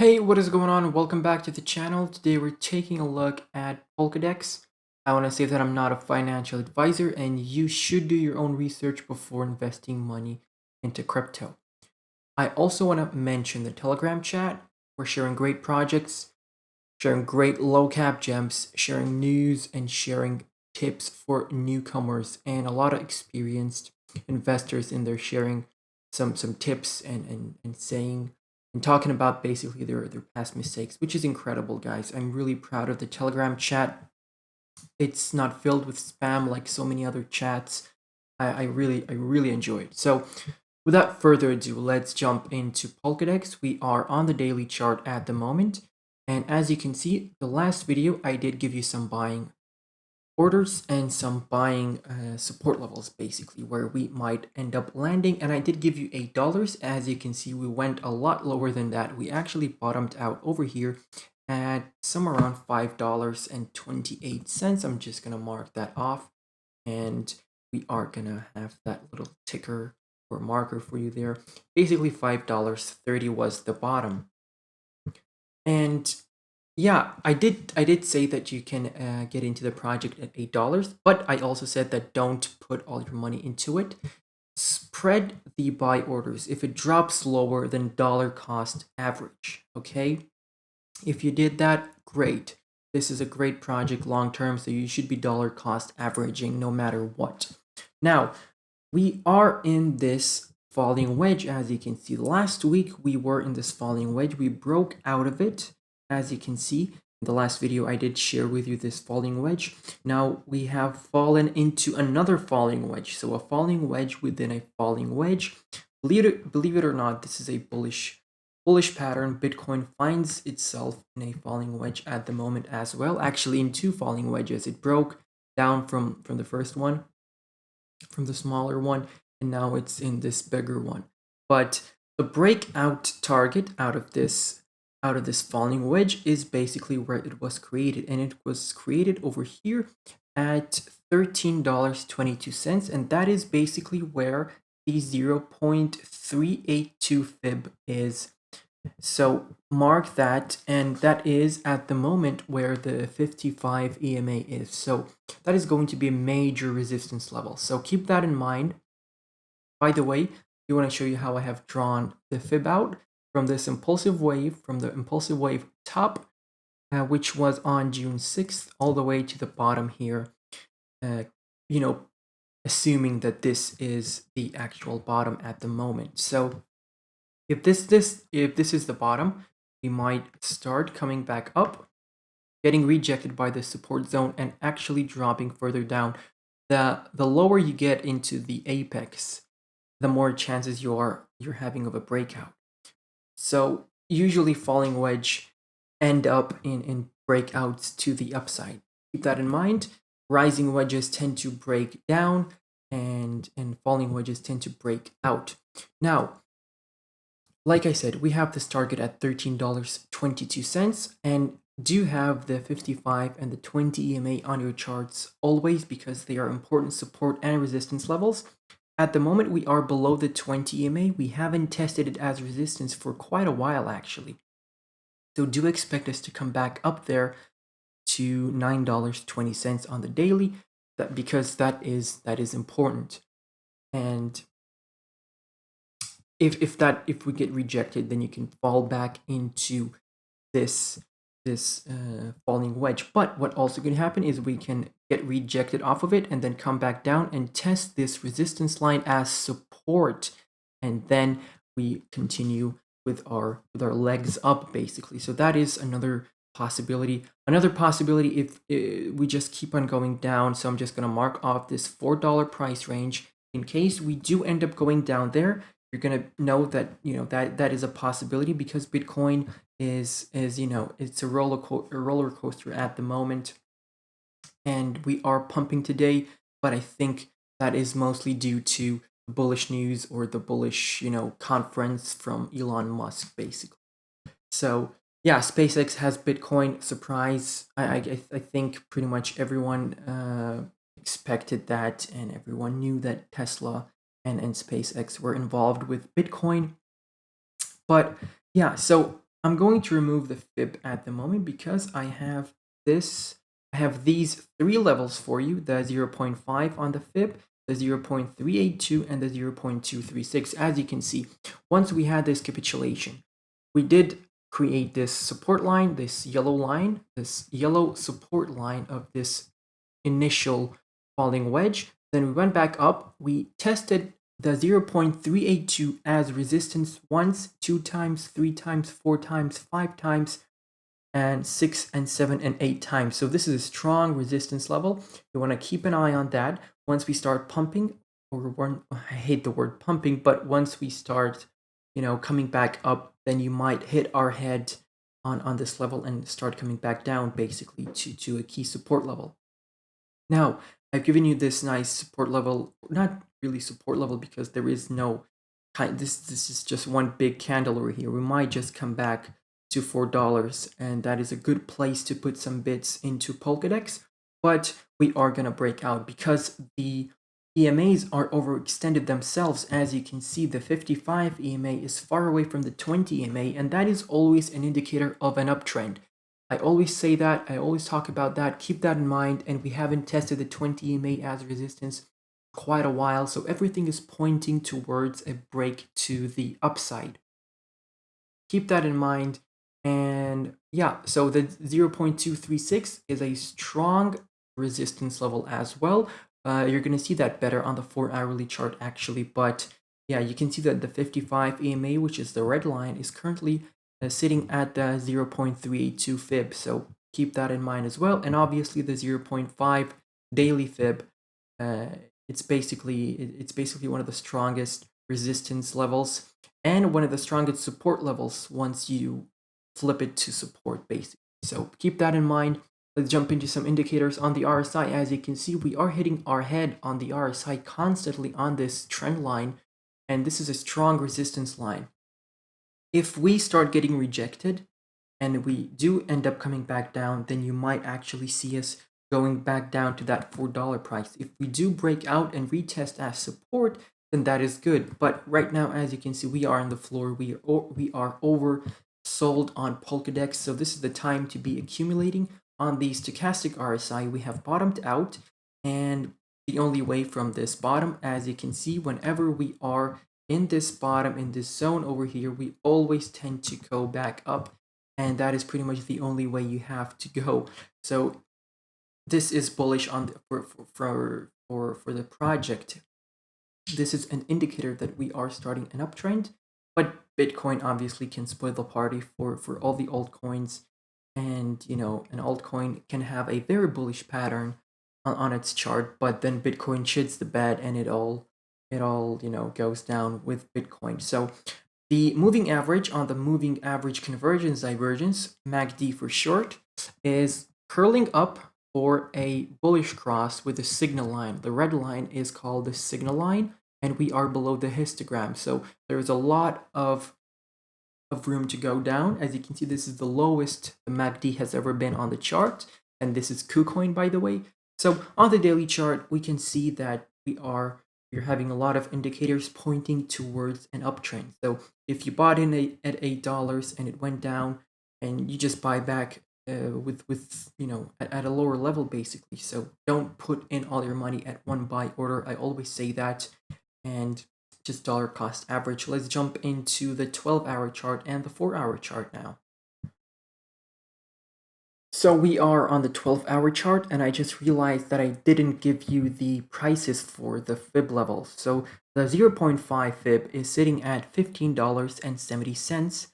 Hey, what is going on? Welcome back to the channel. Today we're taking a look at Polkadex. I want to say that I'm not a financial advisor and you should do your own research before investing money into crypto. I also want to mention the Telegram chat. We're sharing great projects, sharing great low cap gems, sharing news and sharing tips for newcomers and a lot of experienced investors in there sharing some tips and saying and talking about basically their past mistakes, which is incredible, guys. I'm really proud of the Telegram chat. It's not filled with spam like so many other chats. I really enjoy it. So without further ado, let's jump into Polkadex. We are on the daily chart at the moment. And as you can see, the last video, I did give you some buying orders and some buying support levels, basically, where we might end up landing. And I did give you $8. As you can see, we went a lot lower than that. We actually bottomed out over here at somewhere around $5.28. I'm just going to mark that off. And we are going to have that little ticker or marker for you there. Basically, $5.30 was the bottom. And yeah, I did say that you can get into the project at $8, but I also said that don't put all your money into it. Spread the buy orders if it drops lower than dollar cost average, okay? If you did that, great. This is a great project long term, so you should be dollar cost averaging no matter what. Now, we are in this falling wedge, as you can see. Last week, we were in this falling wedge. We broke out of it, as you can see. In the last video, I did share with you this falling wedge. Now, we have fallen into another falling wedge. So a falling wedge within a falling wedge. Believe it or not, this is a bullish pattern. Bitcoin finds itself in a falling wedge at the moment as well. Actually, in two falling wedges. It broke down from the first one, from the smaller one, and now it's in this bigger one. But the breakout target out of this falling wedge is basically where it was created, and it was created over here at $13.22, and that is basically where the 0.382 fib is. So mark that, and that is at the moment where the 55 EMA is. So that is going to be a major resistance level. So keep that in mind. By the way, I want to show you how I have drawn the fib out from this impulsive wave, from the impulsive wave top, which was on June 6th, all the way to the bottom here, assuming that this is the actual bottom at the moment. So if this is the bottom, we might start coming back up, getting rejected by the support zone, and actually dropping further down. The lower you get into the apex, the more chances you're having of a breakout. So usually falling wedge end up in breakouts to the upside. Keep that in mind. Rising wedges tend to break down, and falling wedges tend to break out. Now, like I said, we have this target at $13.22, and do have the 55 and the 20 EMA on your charts always, because they are important support and resistance levels. At the moment, we are below the 20 EMA. We haven't tested it as resistance for quite a while, actually. So do expect us to come back up there to $9.20 on the daily, because that is important. And if we get rejected, then you can fall back into this falling wedge. But what also can happen is we can get rejected off of it and then come back down and test this resistance line as support, and then we continue with our legs up, basically. So that is another possibility. Another possibility if we just keep on going down. So I'm just going to mark off this $4 price range in case we do end up going down there. You're going to know that that is a possibility, because Bitcoin is it's a roller coaster at the moment, and we are pumping today, but I think that is mostly due to bullish news or the bullish conference from Elon Musk, basically. So yeah, SpaceX has Bitcoin surprise. I think pretty much everyone expected that, and everyone knew that Tesla and SpaceX were involved with Bitcoin. But yeah, so I'm going to remove the fib at the moment because I have these three levels for you, the 0.5 on the fib, the 0.382, and the 0.236. As you can see, once we had this capitulation, we did create this support line, this yellow support line of this initial falling wedge. Then we went back up, we tested the 0.382 as resistance once, 2 times, 3 times, 4 times, 5 times, and 6 and 7 and 8 times. So this is a strong resistance level. You want to keep an eye on that. Once we start pumping, I hate the word pumping, but once we start, coming back up, then you might hit our head on this level and start coming back down basically to a key support level. Now, I've given you this nice support level, not really support level because there is no kind, this is just one big candle over here. We might just come back to $4, and that is a good place to put some bits into Polkadex, but we are going to break out because the EMAs are overextended themselves. As you can see, the 55 EMA is far away from the 20 EMA, and that is always an indicator of an uptrend. I always say that, I always talk about that, keep that in mind, and we haven't tested the 20 EMA as resistance quite a while, so everything is pointing towards a break to the upside. Keep that in mind, and yeah, so the 0.236 is a strong resistance level as well. You're going to see that better on the 4-hourly chart actually, but yeah, you can see that the 55 EMA, which is the red line, is currently sitting at the 0.382 fib, so keep that in mind as well. And obviously the 0.5 daily fib, it's basically one of the strongest resistance levels and one of the strongest support levels once you flip it to support basically. So keep that in mind. Let's jump into some indicators on the RSI. As you can see, we are hitting our head on the RSI constantly on this trend line, and this is a strong resistance line. If we start getting rejected and we do end up coming back down, then you might actually see us going back down to that $4 price. If we do break out and retest as support, then that is good. But right now, as you can see, we are on the floor. We are oversold on Polkadex, so this is the time to be accumulating. On the stochastic RSI, we have bottomed out, and the only way from this bottom, as you can see, whenever we are in this bottom, in this zone over here, we always tend to go back up, and that is pretty much the only way you have to go. So this is bullish on for the project. This is an indicator that we are starting an uptrend, but Bitcoin obviously can spoil the party for all the altcoins, and an altcoin can have a very bullish pattern on its chart, but then Bitcoin shits the bed and it all goes down with Bitcoin. So the moving average on the moving average convergence divergence, MACD for short, is curling up for a bullish cross with a signal line. The red line is called the signal line, and we are below the histogram. So there's a lot of room to go down. As you can see, this is the lowest the MACD has ever been on the chart, and this is KuCoin, by the way. So on the daily chart, we can see that we're having a lot of indicators pointing towards an uptrend. So if you bought in at $8 and it went down, and you just buy back with at a lower level basically. So don't put in all your money at one buy order. I always say that, and just dollar cost average. Let's jump into the 12-hour chart and the 4-hour chart now. So we are on the 12-hour chart, and I just realized that I didn't give you the prices for the fib levels. So the 0.5 fib is sitting at $15.70.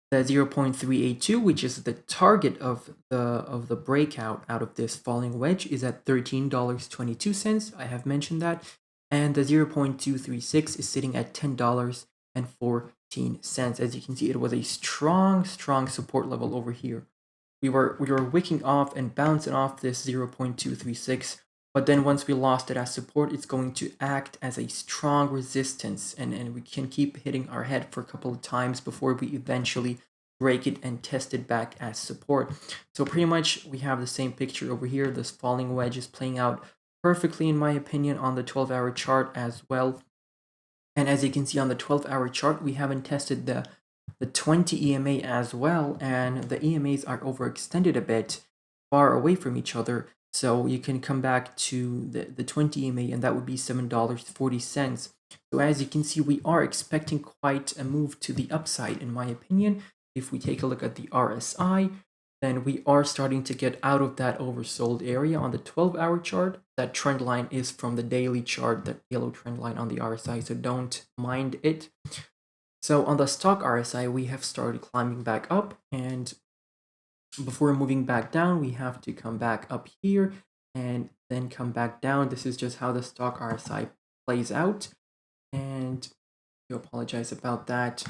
The 0.382, which is the target of the breakout out of this falling wedge, is at $13.22. I have mentioned that. And the 0.236 is sitting at $10.14. As you can see, it was a strong support level over here. We were wicking off and bouncing off this 0.236, but then once we lost it as support, it's going to act as a strong resistance, and we can keep hitting our head for a couple of times before we eventually break it and test it back as support. So pretty much we have the same picture over here. This falling wedge is playing out perfectly, in my opinion, on the 12-hour chart as well. And as you can see on the 12-hour chart, we haven't tested the the 20 EMA as well, and the EMAs are overextended a bit, far away from each other. So you can come back to the 20 EMA, and that would be $7.40. So as you can see, we are expecting quite a move to the upside, in my opinion. If we take a look at the RSI, then we are starting to get out of that oversold area on the 12-hour chart. That trend line is from the daily chart, that yellow trend line on the RSI, so don't mind it. So on the stock RSI, we have started climbing back up, and before moving back down, we have to come back up here and then come back down. This is just how the stock RSI plays out, and I apologize about that.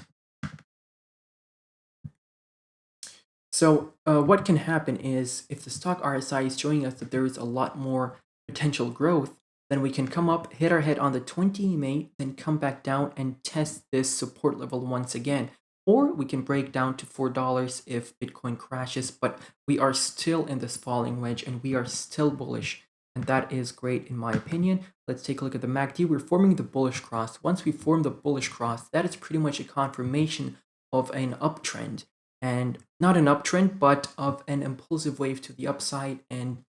So what can happen is, if the stock RSI is showing us that there is a lot more potential growth, then we can come up, hit our head on the 20 EMA, then come back down and test this support level once again. Or we can break down to $4 if Bitcoin crashes, but we are still in this falling wedge and we are still bullish. And that is great in my opinion. Let's take a look at the MACD. We're forming the bullish cross. Once we form the bullish cross, that is pretty much a confirmation of an uptrend. And not an uptrend, but of an impulsive wave to the upside, and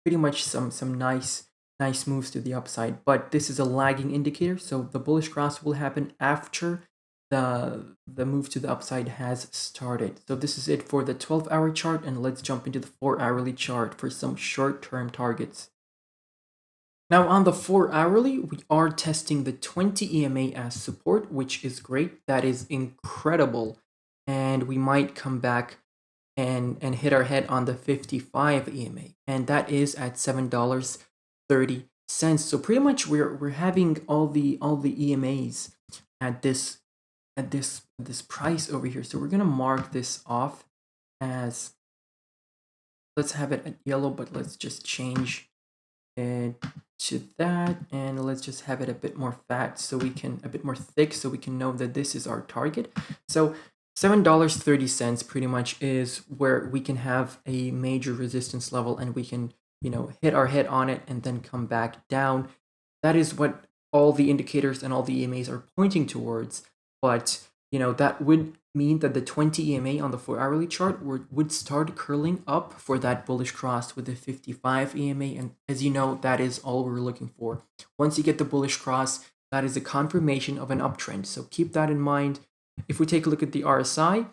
pretty much some nice moves to the upside. But this is a lagging indicator, so the bullish cross will happen after the move to the upside has started. So this is it for the 12-hour chart, and let's jump into the 4-hourly chart for some short-term targets. Now on the 4-hourly, we are testing the 20 EMA as support, which is great. That is incredible. And we might come back and hit our head on the 55 EMA, and that is at $7.30. So pretty much we're having all the EMAs at this price over here. So we're gonna mark this off as, let's have it at yellow, but let's just change it to that, and let's just have it a bit more fat so we can, a bit more thick, so we can know that this is our target. So $7.30 pretty much is where we can have a major resistance level, and we can, hit our head on it and then come back down. That is what all the indicators and all the EMAs are pointing towards. But that would mean that the 20 EMA on the 4-hourly chart would start curling up for that bullish cross with the 55 EMA, and as you know, that is all we're looking for. Once you get the bullish cross, that is a confirmation of an uptrend, so keep that in mind. If we take a look at the RSI,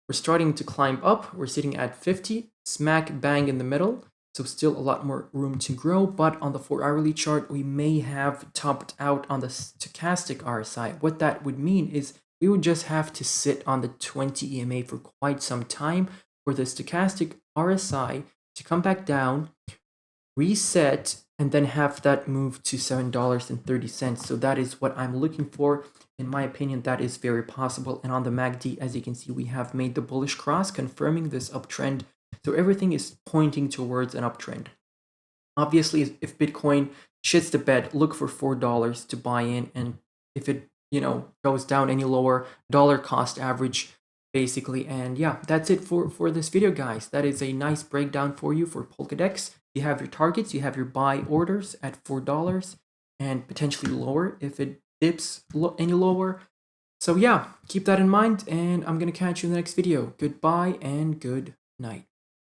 we're starting to climb up. We're sitting at 50, smack bang in the middle, so still a lot more room to grow. But on the 4-hourly chart, we may have topped out on the stochastic RSI. What that would mean is we would just have to sit on the 20 EMA for quite some time for the stochastic RSI to come back down, reset, and then have that move to $7.30. So that is what I'm looking for. In my opinion, that is very possible. And on the MACD, as you can see, we have made the bullish cross, confirming this uptrend. So everything is pointing towards an uptrend. Obviously, if Bitcoin shits the bed, look for $4 to buy in. And if it, goes down any lower, dollar cost average, basically. And yeah, that's it for this video, guys. That is a nice breakdown for you for Polkadex. You have your targets, you have your buy orders at $4 and potentially lower if it dips any lower. So yeah, keep that in mind, and I'm gonna catch you in the next video. Goodbye and good night.